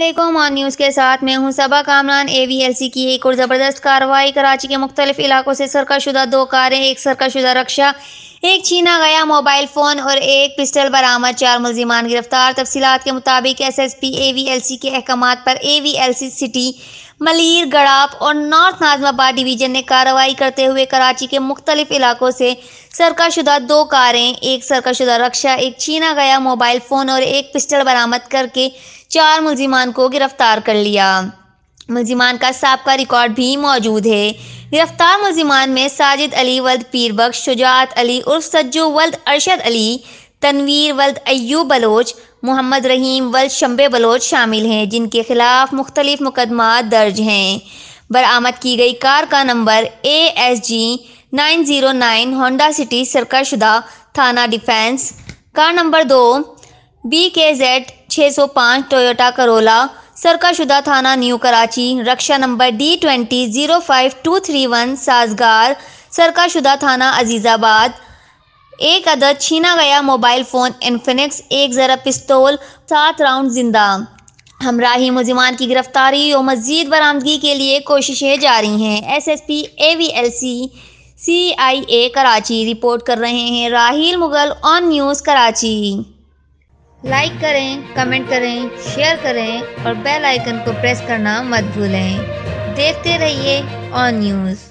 अस्सलामुअलैकुम। On news के साथ मैं हूं सबा कामरान। AVLC की एक और ज़बरदस्त कार्रवाई। कराची के मुख्तलिफ इलाकों से सरकशुदा 2 कारें, एक सरकशुदा रक्षा, एक छीना गया मोबाइल फ़ोन और एक पिस्टल बरामद। 4 मुल्जिमान गिरफ्तार। तफसीलात के मुताबिक SSP AVLC के अहकामात पर AVLC सिटी, मलीर, गड़ाप और नॉर्थ नाज़िमाबाद डिवीज़न ने कार्रवाई करते हुए कराची के मुख्तलिफ इलाकों से सरकशुदा 2 कारें, एक सरकशुदा रक्षा, एक छीना गया मोबाइल फ़ोन और एक पिस्टल बरामद करके 4 मुल्जिमान को गिरफ्तार कर लिया। मुल्जिमान का साबका रिकॉर्ड भी मौजूद है। गिरफ्तार मुल्जिमान में साजिद अली वल्द पीरबख्श, शुजाअत अली उर्फ सज्जू वल्द अरशद अली, तनवीर वल्द अय्यूब बलोच, मोहम्मद रहीम वल्द शंबे बलोच शामिल हैं, जिनके खिलाफ मुख्तलिफ मुकदमात दर्ज हैं। बरामद की गई कार का नंबर ASG 909 होंडा सिटी सरकशुदा थाना Defence, car number 2 BKZ 605 Toyota Corolla सरकशुदा थाना न्यू कराची, रक्षा नंबर D20 05231 साजगार सरकशुदा थाना अजीज़ाबाद, एक अदद छीना गया मोबाइल फ़ोन इन्फिनिक्स, एक ज़रब पिस्तौल, 7 राउंड जिंदा। हमराही मुल्जिमान की गिरफ्तारी और मज़ीद बरामदगी के लिए कोशिशें जारी हैं। SSP AVLC CIA Karachi report कर रहे हैं Rahil Mughal, on news Karachi. Like करें, कमेंट करें, शेयर करें और बेल आइकन को प्रेस करना मत भूलें। देखते रहिए ऑन न्यूज़।